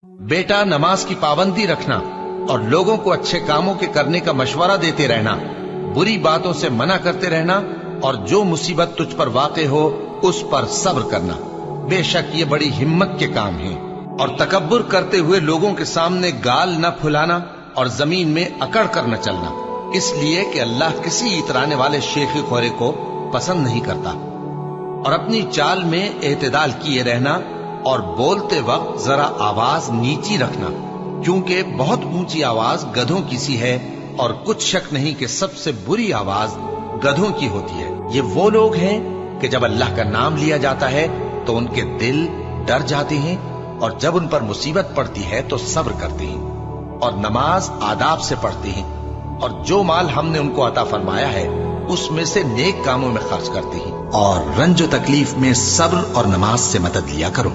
बेटा, नमाज की पाबंदी रखना और लोगों को अच्छे कामों के करने का मशवरा देते रहना, बुरी बातों से मना करते रहना, और जो मुसीबत तुझ पर वाक़े हो उस पर सब्र करना। बेशक ये बड़ी हिम्मत के काम हैं। और तकब्बुर करते हुए लोगों के सामने गाल न फुलाना और जमीन में अकड़ कर न चलना, इसलिए कि अल्लाह किसी इतराने वाले शेखी खोरे को पसंद नहीं करता। और अपनी चाल में एतदाल किए रहना और बोलते वक्त जरा आवाज नीची रखना, क्योंकि बहुत ऊंची आवाज गधों की सी है और कुछ शक नहीं कि सबसे बुरी आवाज गधों की होती है। ये वो लोग हैं कि जब अल्लाह का नाम लिया जाता है तो उनके दिल डर जाते हैं, और जब उन पर मुसीबत पड़ती है तो सब्र करते हैं और नमाज आदाब से पढ़ते हैं, और जो माल हमने उनको अता फरमाया है उसमें से नेक कामों में खर्च करते हैं, और रंज तकलीफ में सब्र और नमाज से मदद लिया करो।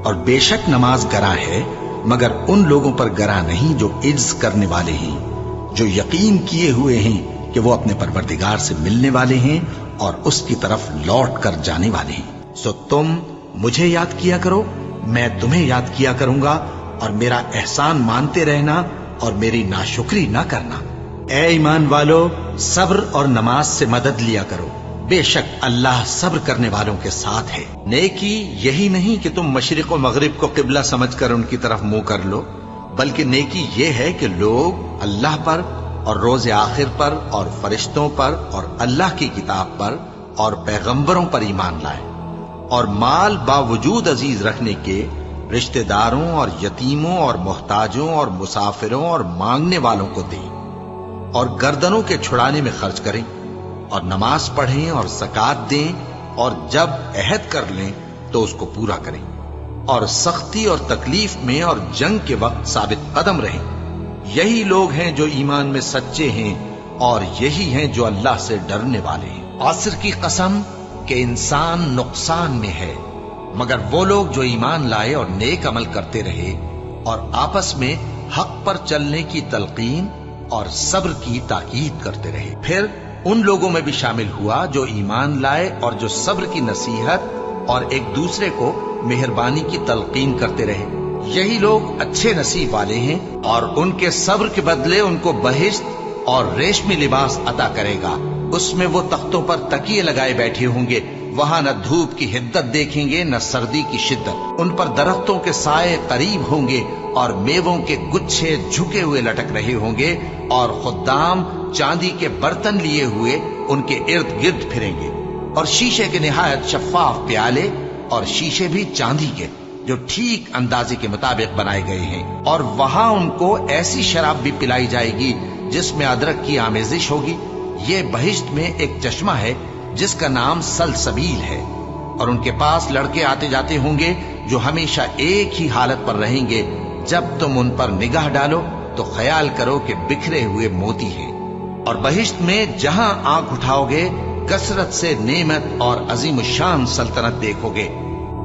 और बेशक नमाज गरा है, मगर उन लोगों पर गरा नहीं जो इज्ज करने वाले हैं, जो यकीन किए हुए हैं कि वो अपने परवरदिगार से मिलने वाले हैं और उसकी तरफ लौट कर जाने वाले हैं। सो तुम मुझे याद किया करो, मैं तुम्हें याद किया करूंगा, और मेरा एहसान मानते रहना और मेरी नाशुक्री ना करना। ए ईमान वालो, सब्र और नमाज से मदद लिया करो, बेशक अल्लाह सब्र करने वालों के साथ है। नेकी यही नहीं कि तुम मशरिक और मगरिब को किबला समझकर उनकी तरफ मुंह कर लो, बल्कि नेकी ये है कि लोग अल्लाह पर और रोज़े आखिर पर और फरिश्तों पर और अल्लाह की किताब पर और पैगंबरों पर ईमान लाए, और माल बावजूद अजीज रखने के रिश्तेदारों और यतीमों और मोहताजों और मुसाफिरों और मांगने वालों को दें, और गर्दनों के छुड़ाने में खर्च करें, और नमाज पढ़ें और ज़कात दें, और जब अहद कर लें तो उसको पूरा करें, और सख्ती और तकलीफ में और जंग के वक्त साबित कदम रहें। यही लोग हैं जो ईमान में सच्चे हैं, और यही हैं जो अल्लाह से डरने वाले हैं। असर की कसम कि इंसान नुकसान में है, मगर वो लोग जो ईमान लाए और नेक अमल करते रहे और आपस में हक पर चलने की तलकीन और सब्र की ताकीद करते रहे। फिर उन लोगों में भी शामिल हुआ जो ईमान लाए और जो सब्र की नसीहत और एक दूसरे को मेहरबानी की तलकीन करते रहे। यही लोग अच्छे नसीब वाले हैं, और उनके सब्र के बदले उनको बहिश्त और रेशमी लिबास अता करेगा। उसमें वो तख्तों पर तकिए लगाए बैठे होंगे, वहां न धूप की हिद्दत देखेंगे न सर्दी की शिद्दत। उन पर दरख्तों के साए करीब होंगे और मेवों के गुच्छे झुके हुए लटक रहे होंगे, और खुद्दाम चांदी के बर्तन लिए हुए उनके इर्द गिर्द फिरेंगे, और शीशे के निहायत शफाफ प्याले, और शीशे भी चांदी के जो ठीक अंदाजे के मुताबिक बनाए गए हैं। और वहां उनको ऐसी शराब भी पिलाई जाएगी जिसमें अदरक की आमेजिश होगी। ये बहिश्त में एक चश्मा है जिसका नाम सलसबील है, और उनके पास लड़के आते जाते होंगे जो हमेशा एक ही हालत पर रहेंगे। जब तुम उन पर निगाह डालो तो ख्याल करो कि बिखरे हुए मोती हैं। और बहिश्त में जहां आंख उठाओगे कसरत से नेमत और अजीम शान सल्तनत देखोगे।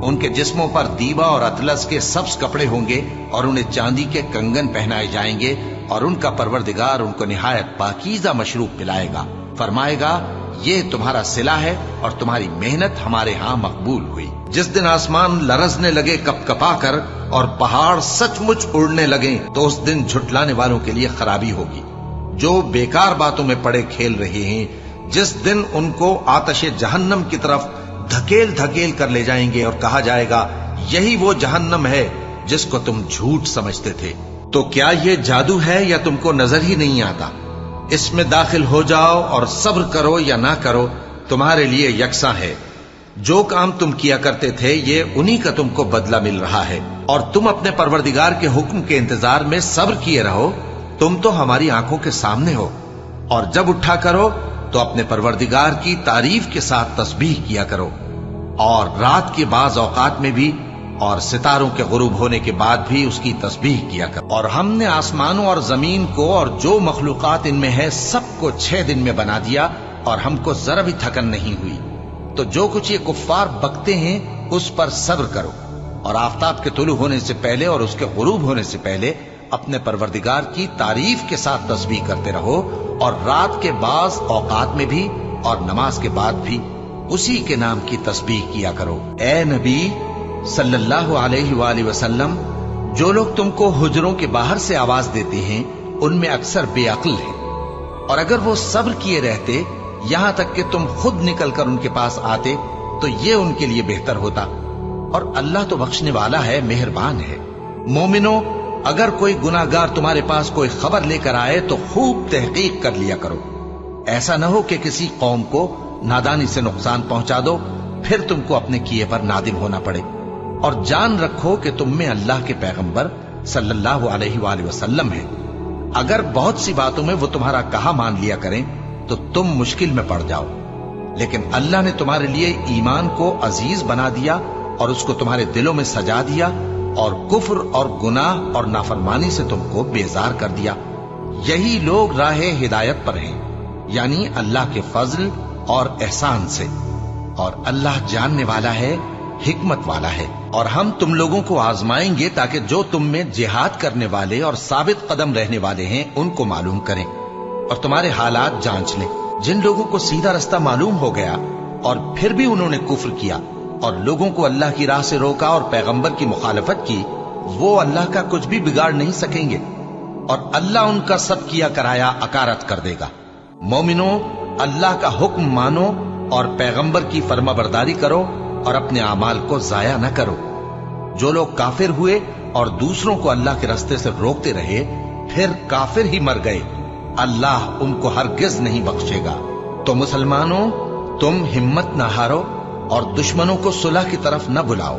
उनके जिस्मों पर दीबा और अतलस के सब्ज कपड़े होंगे, और उन्हें चांदी के कंगन पहनाए जाएंगे, और उनका परवरदिगार उनको निहायत पाकीज़ा मशरूब पिलाएगा। फरमाएगा, ये तुम्हारा सिला है और तुम्हारी मेहनत हमारे यहाँ मकबूल हुई। जिस दिन आसमान लरजने लगे कपकपा कर और पहाड़ सचमुच उड़ने लगे, तो उस दिन झुटलाने वालों के लिए खराबी होगी जो बेकार बातों में पड़े खेल रहे हैं। जिस दिन उनको आतशे जहन्नम की तरफ धकेल धकेल कर ले जाएंगे और कहा जाएगा, यही वो जहन्नम है जिसको तुम झूठ समझते थे। तो क्या ये जादू है या तुमको नजर ही नहीं आता? इसमें दाखिल हो जाओ और सब्र करो या ना करो, तुम्हारे लिए यकसा है। जो काम तुम किया करते थे ये उन्हीं का तुमको बदला मिल रहा है, और तुम अपने परवरदिगार के हुक्म के इंतजार में सब्र किए रहो। तुम तो हमारी आंखों के सामने हो। और जब उठा करो तो अपने परवरदिगार की तारीफ के साथ तस्बीह किया करो, और रात के बाज औकात में भी और सितारों के गुरूब होने के बाद भी उसकी तस्बीह किया करो। और हमने आसमानों और जमीन को और जो मखलूकात इनमें है सबको 6 दिन में बना दिया, और हमको जरा भी थकन नहीं हुई। तो जो कुछ ये कुफ्फार बकते हैं उस पर सब्र करो, और आफताब के तुलू होने से पहले और उसके गुरूब होने से पहले अपने परवरदिगार की तारीफ के साथ तस्बीह करते रहो, और रात के बाज औकात में भी और नमाज के बाद भी उसी के नाम की तस्बीह किया करो। ए नबी सल्लल्लाहु अलैहि वसल्लम, जो लोग तुमको हुजरों के बाहर से आवाज देते हैं उनमें अक्सर बेअक्ल हैं, और अगर वो सब्र किए रहते यहां तक कि तुम खुद निकलकर उनके पास आते तो ये उनके लिए बेहतर होता। और अल्लाह तो बख्शने वाला है, मेहरबान है। मोमिनो, अगर कोई गुनाहगार तुम्हारे पास कोई खबर लेकर आए तो खूब तहकीक कर लिया करो। ऐसा न हो कि किसी कौम को नादानी से नुकसान पहुंचा दो, फिर तुमको अपने किए पर नादिम होना पड़े। और जान रखो कि तुम में अल्लाह के पैगंबर सल्लल्लाहु अलैहि वसल्लम है। अगर बहुत सी बातों में वो तुम्हारा कहा मान लिया करें तो तुम मुश्किल में पड़ जाओ, लेकिन अल्लाह ने तुम्हारे लिए ईमान को अजीज बना दिया और उसको तुम्हारे दिलों में सजा दिया, और कुफ्र और गुनाह और नाफरमानी से तुमको बेजार कर दिया। यही लोग राहे हिदायत पर हैं, यानी अल्लाह के फजल और एहसान से। और अल्लाह जानने वाला है, हिकमत वाला है। और हम तुम लोगों को आजमाएंगे ताकि जो तुम में जिहाद करने वाले और साबित कदम रहने वाले हैं उनको मालूम करें और तुम्हारे हालात जांच लें। जिन लोगों को सीधा रास्ता मालूम हो गया और फिर भी उन्होंने कुफ्र किया और लोगों को अल्लाह की राह से रोका और पैगंबर की मुखालफत की, वो अल्लाह का कुछ भी बिगाड़ नहीं सकेंगे और अल्लाह उनका सब किया कराया अकारत कर देगा। मोमिनो, अल्लाह का हुक्म मानो और पैगंबर की फर्माबरदारी करो और अपने अमाल को जाया न करो। जो लोग काफिर हुए और दूसरों को अल्लाह के रास्ते से रोकते रहे फिर काफिर ही मर गए, अल्लाह उनको हरगिज नहीं बख्शेगा। तो मुसलमानों, तुम हिम्मत न हारो और दुश्मनों को सुलह की तरफ न बुलाओ,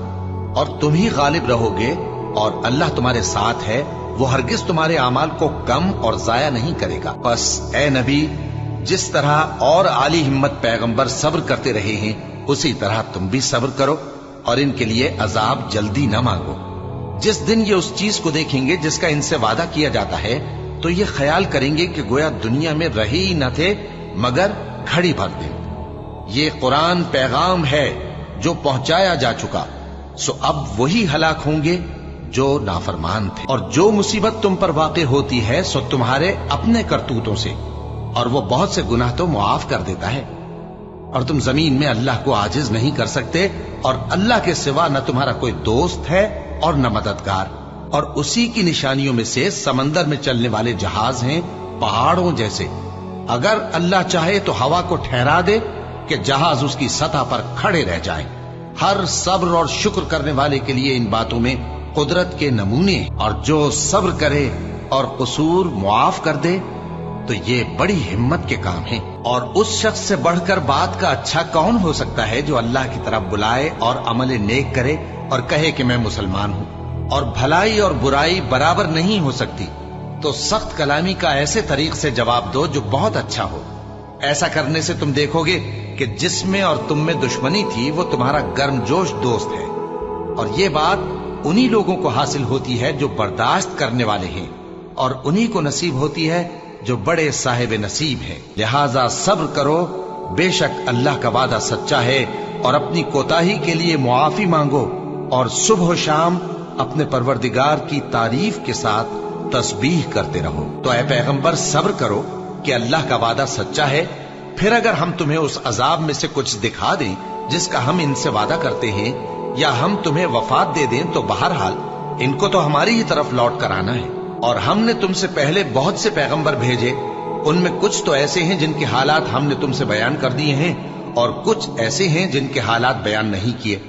और तुम ही गालिब रहोगे और अल्लाह तुम्हारे साथ है, वो हरगिज तुम्हारे अमाल को कम और जाया नहीं करेगा। बस ए नबी, जिस तरह और आली हिम्मत पैगंबर सब्र करते रहे हैं उसी तरह तुम भी सब्र करो और इनके लिए अजाब जल्दी न मांगो। जिस दिन ये उस चीज को देखेंगे जिसका इनसे वादा किया जाता है तो ये ख्याल करेंगे कि गोया दुनिया में रहे ही न थे मगर घड़ी भर दिन। ये कुरान पैगाम है जो पहुंचाया जा चुका, सो अब वही हलाक होंगे जो नाफरमान थे। और जो मुसीबत तुम पर वाक़े होती है सो तुम्हारे अपने करतूतों से, और वो बहुत से गुनाह तो मुआफ कर देता है। और तुम जमीन में अल्लाह को आजिज नहीं कर सकते, और अल्लाह के सिवा न तुम्हारा कोई दोस्त है और न मददगार। और उसी की निशानियों में से समंदर में चलने वाले जहाज हैं पहाड़ों जैसे। अगर अल्लाह चाहे तो हवा को ठहरा दे कि जहाज उसकी सतह पर खड़े रह जाएं। हर सब्र और शुक्र करने वाले के लिए इन बातों में कुदरत के नमूने, और जो सब्र करे और कसूर मुआफ कर दे तो ये बड़ी हिम्मत के काम है। और उस शख्स से बढ़कर बात का अच्छा कौन हो सकता है जो अल्लाह की तरफ बुलाए और अमल नेक करे और कहे कि मैं मुसलमान हूँ। और भलाई और बुराई बराबर नहीं हो सकती, तो सख्त कलामी का ऐसे तरीक से जवाब दो जो बहुत अच्छा हो। ऐसा करने से तुम देखोगे कि जिसमें और तुम में दुश्मनी थी वो तुम्हारा गर्मजोश दोस्त है। और ये बात उन्हीं लोगों को हासिल होती है जो बर्दाश्त करने वाले हैं, और उन्हीं को नसीब होती है जो बड़े साहिब नसीब है। लिहाजा सब्र करो, बेशक अल्लाह का वादा सच्चा है, और अपनी कोताही के लिए मुआफी मांगो और सुबह शाम अपने परवरदिगार की तारीफ के साथ तस्बीह करते रहो। तो ऐ पैगंबर, सब्र करो कि अल्लाह का वादा सच्चा है। फिर अगर हम तुम्हें उस अजाब में से कुछ दिखा दें जिसका हम इनसे वादा करते हैं, या हम तुम्हें वफात दे दें, तो बहरहाल इनको तो हमारी ही तरफ लौट कर आना है। और हमने तुमसे पहले बहुत से पैगंबर भेजे, उनमें कुछ तो ऐसे हैं जिनके हालात हमने तुमसे बयान कर दिए हैं, और कुछ ऐसे हैं जिनके हालात बयान नहीं किए।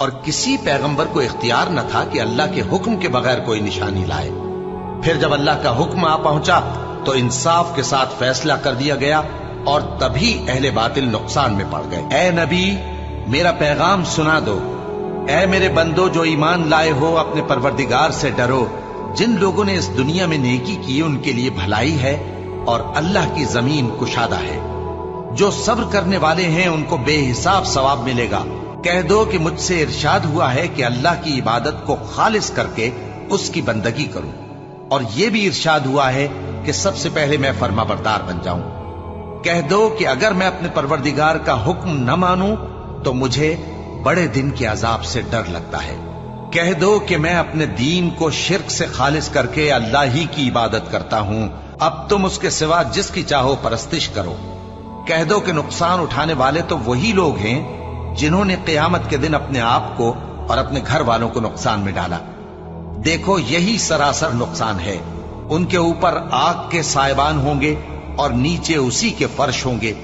और किसी पैगंबर को इख्तियार न था कि अल्लाह के हुक्म के बगैर कोई निशानी लाए। फिर जब अल्लाह का हुक्म आ पहुंचा तो इंसाफ के साथ फैसला कर दिया गया, और तभी अहले बातिल नुकसान में पड़ गए। ए नबी, मेरा पैगाम सुना दो। ए मेरे बंदो जो ईमान लाए हो, अपने परवरदिगार से डरो। जिन लोगों ने इस दुनिया में नेकी की उनके लिए भलाई है, और अल्लाह की जमीन कुशादा है। जो सब्र करने वाले हैं उनको बेहिसाब सवाब मिलेगा। कह दो कि मुझसे इरशाद हुआ है कि अल्लाह की इबादत को खालिस करके उसकी बंदगी करूं, और यह भी इरशाद हुआ है कि सबसे पहले मैं फर्माबरदार बन जाऊं। कह दो कि अगर मैं अपने परवरदिगार का हुक्म न मानूं तो मुझे बड़े दिन के अजाब से डर लगता है। कह दो कि मैं अपने दीन को शिर्क से खालिस करके अल्लाह ही की इबादत करता हूं, अब तुम उसके सिवा जिसकी चाहो परस्तिश करो। कह दो कि नुकसान उठाने वाले तो वही लोग हैं जिन्होंने क़यामत के दिन अपने आप को और अपने घर वालों को नुकसान में डाला। देखो यही सरासर नुकसान है। उनके ऊपर आग के साइबान होंगे और नीचे उसी के फर्श होंगे।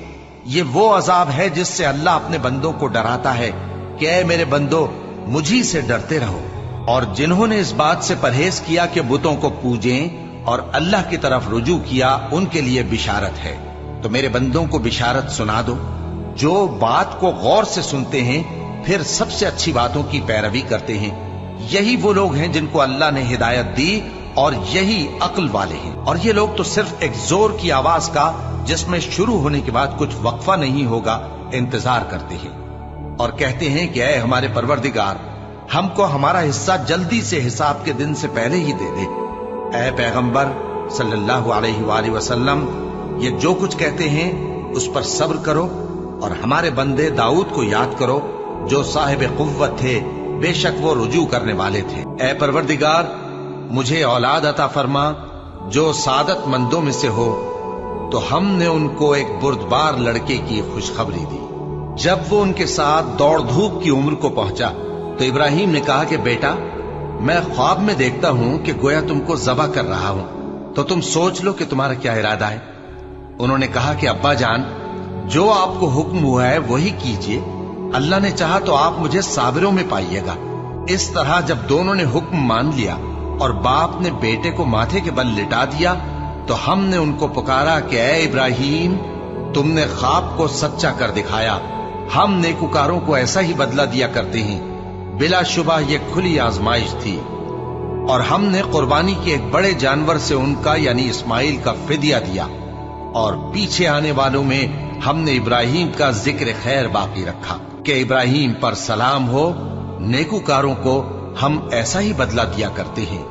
ये वो अजाब है जिससे अल्लाह अपने बंदों को डराता है कि ऐ मेरे बंदो, मुझी से डरते रहो। और जिन्होंने इस बात से परहेज किया कि बुतों को पूजें और अल्लाह की तरफ रुजू किया, उनके लिए बिशारत है। तो मेरे बंदों को बिशारत सुना दो जो बात को गौर से सुनते हैं, फिर सबसे अच्छी बातों की पैरवी करते हैं। यही वो लोग हैं जिनको अल्लाह ने हिदायत दी और यही अक्ल वाले हैं। और ये लोग तो सिर्फ एक जोर की आवाज का, जिसमें शुरू होने के बाद कुछ वक्फा नहीं होगा, इंतजार करते हैं और कहते हैं कि ऐ हमारे परवरदिगार, हमको हमारा हिस्सा जल्दी से हिसाब के दिन से पहले ही दे दे। ऐ पैगंबर सल्लल्लाहु अलैहि वसल्लम, ये जो कुछ कहते हैं उस पर सब्र करो और हमारे बंदे दाऊद को याद करो जो साहिब कुव्वत थे, बेशक वो रुजू करने वाले थे। ऐ परवरदिगार, मुझे औलाद अता फरमा जो सादत मंदों में से हो। तो हमने उनको एक बुर्दबार लड़के की खुशखबरी दी। जब वो उनके साथ दौड़ धूप की उम्र को पहुंचा तो इब्राहिम ने कहा कि बेटा, मैं ख्वाब में देखता हूं कि गोया तुमको ज़बह कर रहा हूं, तो तुम सोच लो कि तुम्हारा क्या इरादा है। उन्होंने कहा कि अब्बा जान, जो आपको हुक्म हुआ है वही कीजिए। अल्लाह ने चाहा तो आप मुझे साबिरों में पाइएगा। इस तरह जब दोनों ने हुक्म मान लिया और बाप ने बेटे को माथे के बल लिटा दिया, तो हमने उनको पुकारा कि ऐ इब्राहिम, तुमने ख्वाब को सच्चा कर दिखाया। हम नेकुकारों को ऐसा ही बदला दिया करते हैं। बिलाशुबा ये खुली आजमाइश थी और हमने कुर्बानी के एक बड़े जानवर से उनका यानी इस्माइल का फिदिया दिया। और पीछे आने वालों में हमने इब्राहिम का जिक्र खैर बाकी रखा कि इब्राहिम पर सलाम हो। नेकुकारों को हम ऐसा ही बदला दिया करते हैं।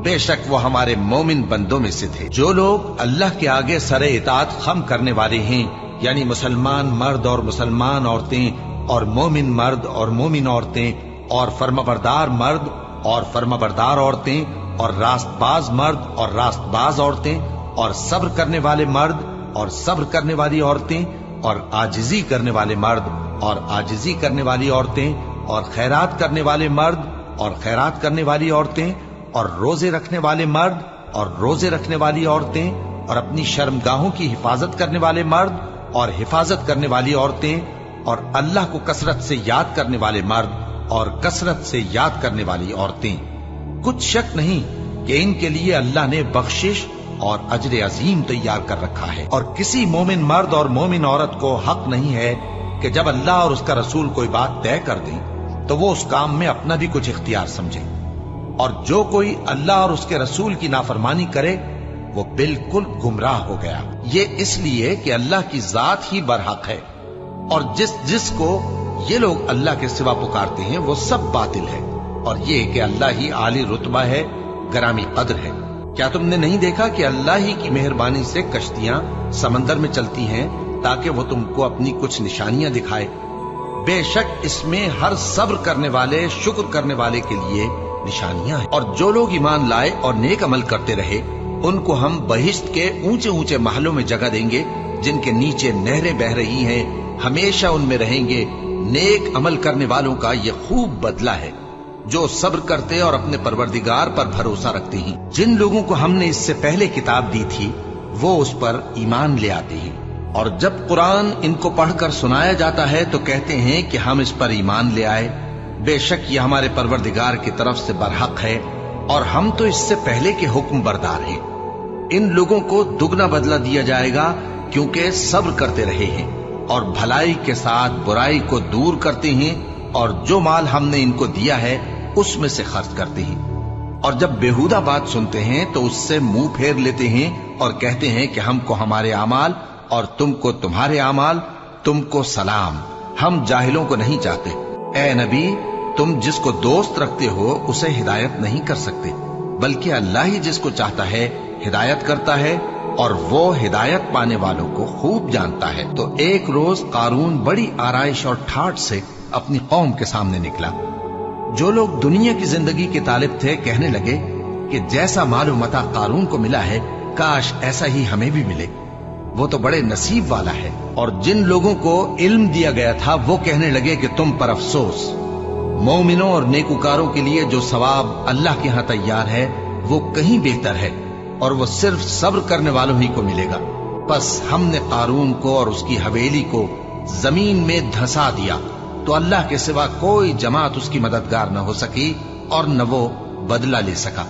बेशक वो हमारे मोमिन बंदों में से थे। जो लोग अल्लाह के आगे सरे इताअत खम करने वाले हैं, यानी मुसलमान मर्द और मुसलमान औरतें और मोमिन मर्द और मोमिन औरतें और फर्माबरदार मर्द और फर्माबरदार औरतें और रास्तबाज मर्द और रास्तबाज औरतें और सब्र करने वाले मर्द और सब्र करने वाली औरतें और आजिजी करने वाले मर्द और आजिजी करने वाली औरतें और खैरात करने वाले मर्द और खैरात करने वाली औरतें और रोजे रखने वाले मर्द और रोजे रखने वाली औरतें और अपनी शर्मगाहों की हिफाजत करने वाले मर्द और हिफाजत करने वाली औरतें और अल्लाह को कसरत से याद करने वाले मर्द और कसरत से याद करने वाली औरतें। कुछ शक नहीं कि इनके लिए अल्लाह ने बख्शिश और अजर अजीम तैयार कर रखा है। और किसी मोमिन मर्द और मोमिन औरत को हक नहीं है कि जब अल्लाह और उसका रसूल कोई बात तय कर दें तो वो उस काम में अपना भी कुछ इख्तियार समझे। और जो कोई अल्लाह और उसके रसूल की नाफरमानी करे वो बिल्कुल गुमराह हो गया। ये इसलिए कि अल्लाह की जात ही बरहक है और जिसको ये लोग अल्लाह के सिवा पुकारते हैं वो सब बातिल है। और ये कि अल्लाह ही आली रुतबा है, गरामी कद्र है। क्या तुमने नहीं देखा कि अल्लाह ही की मेहरबानी से कश्तियां समंदर में चलती हैं ताकि वो तुमको अपनी कुछ निशानियां दिखाए। बेशक इसमें हर सब्र करने वाले, शुक्र करने वाले के लिए निशानियां हैं। और जो लोग ईमान लाए और नेक अमल करते रहे, उनको हम बहिश्त के ऊंचे ऊंचे महलों में जगह देंगे जिनके नीचे नहरें बह रही हैं, हमेशा उनमें रहेंगे। नेक अमल करने वालों का ये खूब बदला है जो सब्र करते और अपने परवरदिगार पर भरोसा रखते हैं। जिन लोगों को हमने इससे पहले किताब दी थी वो उस पर ईमान ले आते हैं। और जब कुरान इनको पढ़कर सुनाया जाता है तो कहते हैं कि हम इस पर ईमान ले आए। बेशक ये हमारे परवरदिगार की तरफ से बरहक है और हम तो इससे पहले के हुक्म बरदार हैं। इन लोगों को दुगना बदला दिया जाएगा क्योंकि सब्र करते रहे हैं और भलाई के साथ बुराई को दूर करते हैं और जो माल हमने इनको दिया है उसमें से खर्च करते हैं। और जब बेहुदा बात सुनते हैं तो उससे मुंह फेर लेते हैं और कहते हैं कि हमको हमारे आमाल और तुमको तुम्हारे आमाल, तुमको सलाम, हम जाहिलों को नहीं चाहते। ए नबी, तुम जिसको दोस्त रखते हो उसे हिदायत नहीं कर सकते, बल्कि अल्लाह ही जिसको चाहता है हिदायत करता है और वो हिदायत पाने वालों को खूब जानता है। तो एक रोज कारून बड़ी आराइश और ठाठ से अपनी कौम के सामने निकला। जो लोग दुनिया की जिंदगी के तालिब थे कहने लगे कि जैसा मालूम मता कारून को मिला है, काश ऐसा ही हमें भी मिले, वो तो बड़े नसीब वाला है। और जिन लोगों को इल्म दिया गया था वो कहने लगे कि तुम पर अफसोस, मोमिनों और नेकुकारों के लिए जो सवाब अल्लाह के यहाँ तैयार है वो कहीं बेहतर है और वो सिर्फ सब्र करने वालों ही को मिलेगा। बस हमने कारून को और उसकी हवेली को जमीन में धंसा दिया तो अल्लाह के सिवा कोई जमात उसकी मददगार न हो सकी और न वो बदला ले सका।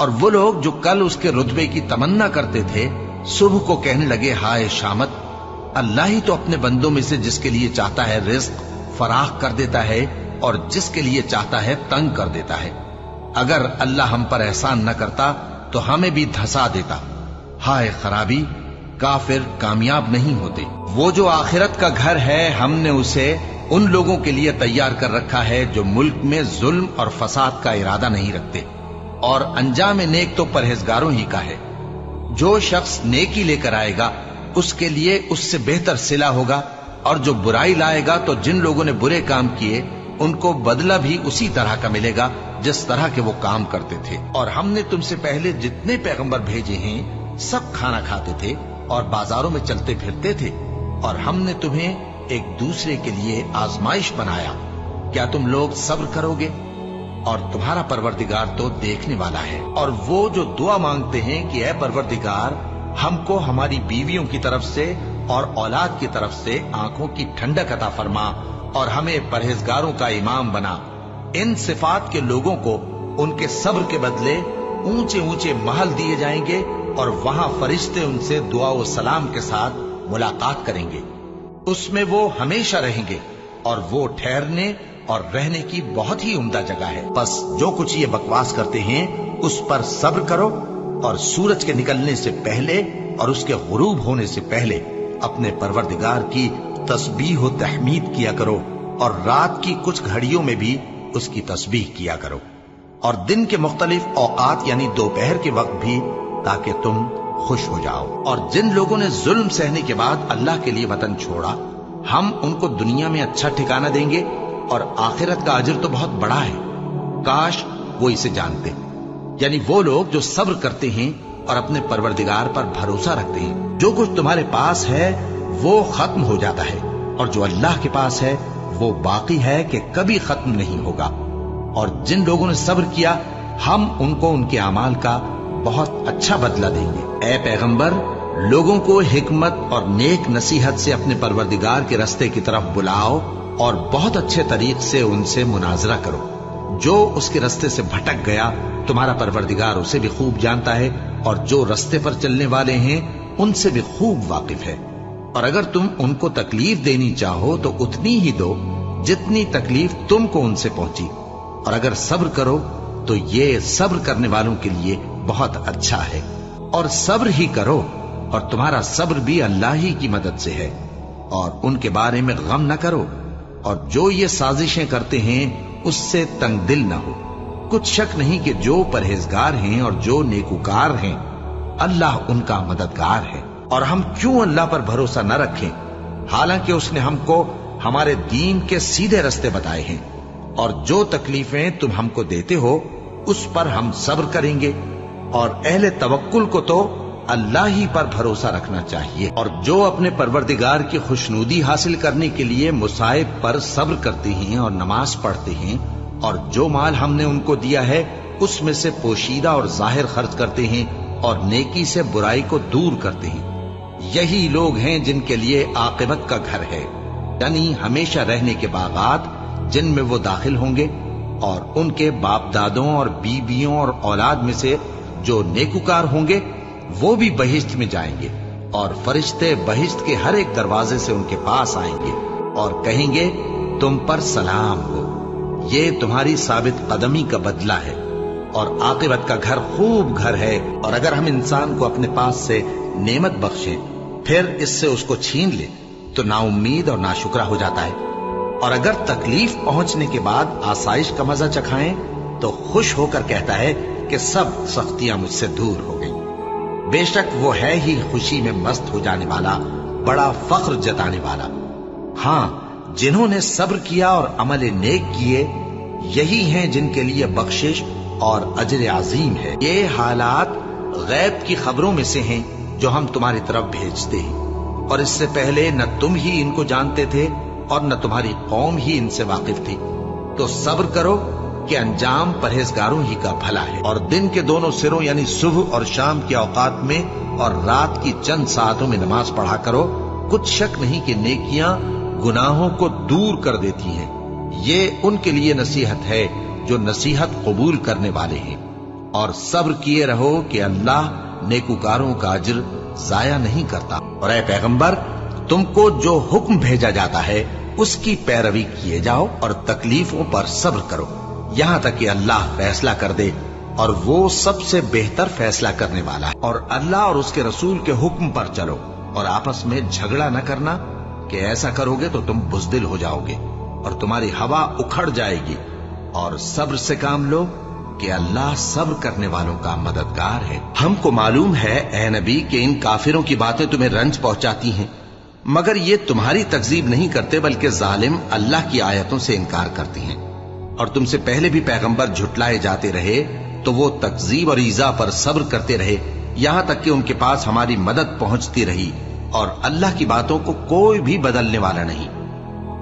और वो लोग जो कल उसके रुतबे की तमन्ना करते थे सुबह को कहने लगे, हाय शामत, अल्लाह ही तो अपने बंदों में से जिसके लिए चाहता है रिज्क फराख कर देता है और जिसके लिए चाहता है तंग कर देता है। अगर अल्लाह हम पर एहसान न करता तो हमें भी धंसा देता। हाय खराबी, काफिर कामयाब नहीं होते। वो जो आखिरत का घर है हमने उसे उन लोगों के लिए तैयार कर रखा है जो मुल्क में जुल्म और फसाद का इरादा नहीं रखते, और अंजाम नेक तो परहेजगारों ही का है। जो शख्स नेकी लेकर आएगा उसके लिए उससे बेहतर सिला होगा, और जो बुराई लाएगा तो जिन लोगों ने बुरे काम किए उनको बदला भी उसी तरह का मिलेगा जिस तरह के वो काम करते थे। और हमने तुमसे पहले जितने पैगंबर भेजे हैं सब खाना खाते थे और बाजारों में चलते फिरते थे, और हमने तुम्हें एक दूसरे के लिए आजमाइश बनाया। क्या तुम लोग सब्र करोगे? और तुम्हारा परवरदिगार तो देखने वाला है। और वो जो दुआ मांगते हैं कि ऐ परवरदिगार, हमको हमारी बीवियों की तरफ से और औलाद की तरफ से आंखों की ठंडक अता फरमा और हमें परहेजगारों का इमाम बना। इन सिफात के लोगों को उनके सब्र के बदले ऊंचे ऊंचे महल दिए जाएंगे और वहां फरिश्ते उनसे दुआ व सलाम के साथ मुलाकात करेंगे। उसमें वो हमेशा रहेंगे और वो ठहरने और रहने की बहुत ही उम्दा जगह है। बस जो कुछ ये बकवास करते हैं उस पर सब्र करो और सूरज के निकलने से पहले और उसके गुरूब होने से पहले अपने परवरदिगार की तस्बीह व तहमीद किया करो, और रात की कुछ घड़ियों में भी उसकी तस्बीह किया करो, और दिन के मुख्तलिफ औकात यानी दोपहर के वक्त भी, ताकि तुम खुश हो जाओ। और जिन लोगों ने जुल्म सहने के बाद अल्लाह के लिए वतन छोड़ा, हम उनको दुनिया में अच्छा ठिकाना देंगे और आखिरत का अजर तो बहुत बड़ा है। काश वो इसे जानते। यानी वो लोग जो सब्र करते हैं और अपने परवरदिगार पर भरोसा रखते हैं। जो कुछ तुम्हारे पास है वो खत्म हो जाता है, और जो अल्लाह के पास है वो बाकी है कि कभी खत्म नहीं होगा। और जिन लोगों ने सब्र किया हम उनको उनके अमाल का बहुत अच्छा बदला देंगे। ऐ पैगंबर, लोगों को हिकमत और नेक नसीहत से अपने परवरदिगार के रास्ते की तरफ बुलाओ और बहुत अच्छे तरीक से उनसे मुनाजरा करो। जो उसके रास्ते से भटक गया तुम्हारा परवरदिगार उसे भी खूब जानता है, और जो रास्ते पर चलने वाले हैं उनसे भी खूब वाकिफ है। और अगर तुम उनको तकलीफ देनी चाहो तो उतनी ही दो जितनी तकलीफ तुमको उनसे पहुंची, और अगर सब्र करो तो ये सब्र करने वालों के लिए बहुत अच्छा है। और सब्र ही करो, और तुम्हारा सब्र भी अल्लाह ही की मदद से है, और उनके बारे में गम न करो, और जो ये साजिशें करते हैं उससे तंग दिल न हो। कुछ शक नहीं कि जो परहेजगार हैं और जो नेकुकार हैं अल्लाह उनका मददगार है। और हम क्यों अल्लाह पर भरोसा न रखें, हालांकि उसने हमको हमारे दीन के सीधे रास्ते बताए हैं। और जो तकलीफें तुम हमको देते हो उस पर हम सब्र करेंगे, और अहले तवक्कुल को तो अल्लाह ही पर भरोसा रखना चाहिए। और जो अपने परवरदिगार की खुशनूदी हासिल करने के लिए मुसाइब पर सब्र करते हैं और नमाज पढ़ते हैं, और जो माल हमने उनको दिया है उसमें से पोशीदा और जाहिर खर्च करते हैं और नेकी से बुराई को दूर करते हैं, यही लोग हैं जिनके लिए आकिबत का घर है, यानी हमेशा रहने के बागात जिनमें वो दाखिल होंगे। और उनके बाप दादों और बीबियों और औलाद में से जो नेकुकार होंगे वो भी बहिश्त में जाएंगे, और फरिश्ते बहिश्त के हर एक दरवाजे से उनके पास आएंगे और कहेंगे तुम पर सलाम हो, ये तुम्हारी साबित कदमी का बदला है, और आकिबत का घर खूब घर है। और अगर हम इंसान को अपने पास से नेमत बख्शें फिर इससे उसको छीन ले तो नाउम्मीद और नाशुक्रा हो जाता है, और अगर तकलीफ पहुंचने के बाद आसाइश का मजा चखाएं तो खुश होकर कहता है कि सब सख्तियां मुझसे दूर हो गई। बेशक वो है ही खुशी में मस्त हो जाने वाला, बड़ा फख्र जताने वाला। हाँ, जिन्होंने सब्र किया और अमल नेक किए यही हैं जिनके लिए बख्शिश और अजर अजीम है। ये हालात गैब की खबरों में से हैं जो हम तुम्हारी तरफ भेजते हैं, और इससे पहले न तुम ही इनको जानते थे और न तुम्हारी कौम ही इनसे वाकिफ थी। तो सब्र करो कि अंजाम परहेजगारों ही का भला है। और दिन के दोनों सिरों यानी सुबह और शाम के औकात में और रात की चंद सातों में नमाज पढ़ा करो। कुछ शक नहीं कि नेकियां गुनाहों को दूर कर देती हैं। ये उनके लिए नसीहत है जो नसीहत कबूल करने वाले हैं। और सब्र किए रहो कि अल्लाह नेकुकारों का अज्र जाया नहीं करता। और ऐ पैगंबर, तुमको जो हुक्म भेजा जाता है उसकी पैरवी किए जाओ और तकलीफों पर सब्र करो, यहां तक कि अल्लाह फैसला कर दे, और वो सबसे बेहतर फैसला करने वाला है। और अल्लाह और उसके रसूल के हुक्म पर चलो और आपस में झगड़ा न करना, कि ऐसा करोगे तो तुम बुज़दिल हो जाओगे और तुम्हारी हवा उखड़ जाएगी। और सब्र से काम लो कि अल्लाह सब्र करने वालों का मददगार है। हमको मालूम है ए नबी कि इन काफिरों की बातें तुम्हें रंज पहुंचाती हैं, मगर ये तुम्हारी तकजीब नहीं करते, बल्कि जालिम अल्लाह की आयतों से इनकार करती हैं। और तुमसे पहले भी पैगंबर झुटलाए जाते रहे तो वो तकजीब और ईजा पर सब्र करते रहे, यहां तक कि उनके पास हमारी मदद पहुंचती रही। और अल्लाह की बातों को कोई भी बदलने वाला नहीं।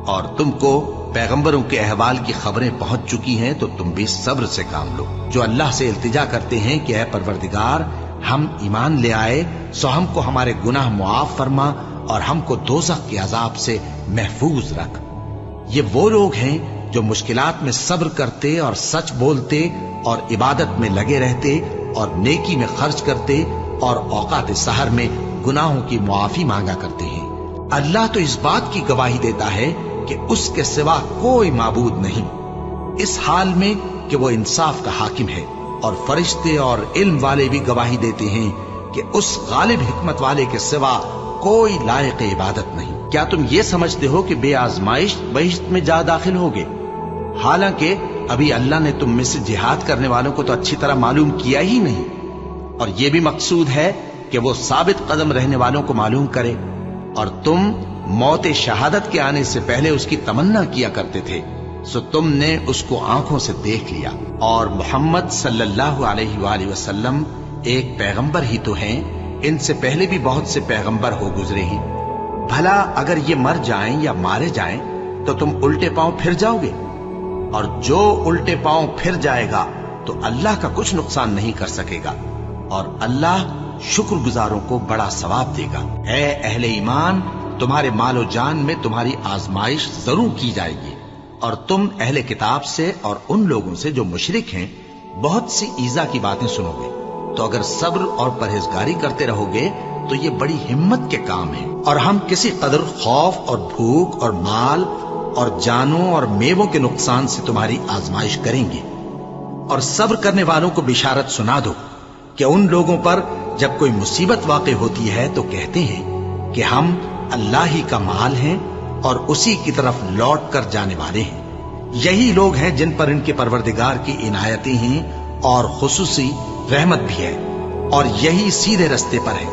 और तुमको पैगंबरों के अहवाल की खबरें पहुंच चुकी हैं, तो तुम भी सब्र से काम लो। जो अल्लाह से इल्तिजा करते हैं कि ऐ परवरदिगार, हम ईमान ले आए, सो हमको हमारे गुनाह मुआफ फरमा और हमको दोज़ख के अजाब से महफूज रख। ये वो लोग हैं जो मुश्किलात में सब्र करते और सच बोलते और इबादत में लगे रहते और नेकी में खर्च करते और औकात सहर में गुनाहों की मुआफी मांगा करते हैं। अल्लाह तो इस बात की गवाही देता है कि उसके सिवा कोई माबूद नहीं, इस हाल में कि वो इंसाफ का हाकिम है। और फरिश्ते और इल्म वाले भी गवाही देते हैं कि उस गालिब हिकमत वाले के सिवा कोई लायक इबादत नहीं। क्या तुम ये समझते हो कि बेआजमाइश बहिश्त में जा दाखिल होगे? हालांकि अभी अल्लाह ने तुम में से जिहाद करने वालों को तो अच्छी तरह मालूम किया ही नहीं। और ये भी मकसूद है कि वो साबित कदम रहने वालों को मालूम करे। और तुम मौत शहादत के आने से पहले उसकी तमन्ना किया करते थे, सो तुमने उसको आंखों से देख लिया। और मोहम्मद सल्लल्लाहु अलैहि वसल्लम एक पैगंबर ही तो हैं, इनसे पहले भी बहुत से पैगंबर हो गुजरे हैं। भला अगर ये मर जाएं या मारे जाएं तो तुम उल्टे पांव फिर जाओगे? और जो उल्टे पांव फिर जाएगा तो अल्लाह का कुछ नुकसान नहीं कर सकेगा, और अल्लाह शुक्रगुजारों को बड़ा सवाब देगा। ऐ अहले ईमान, तुम्हारे मालो जान में तुम्हारी आजमाइश जरूर की जाएगी, और तुम अहले किताब से और उन लोगों से जो मुशरिक हैं बहुत सी ईजा की बातें सुनोगे। तो अगर सब्र और परहेजगारी करते रहोगे तो ये बड़ी हिम्मत के काम है। और हम किसी कदर खौफ और भूख और माल और जानों और मेवों के नुकसान से तुम्हारी आजमाइश करेंगे। और सब्र करने वालों को बिशारत सुना दो कि उन लोगों पर जब कोई मुसीबत वाक़ई होती है तो कहते हैं कि हम अल्लाह ही का माल हैं और उसी की तरफ लौट कर जाने वाले हैं। यही लोग हैं जिन पर इनके परवरदिगार की इनायतें हैं और खुसूसी रहमत भी है, और यही सीधे रस्ते पर है।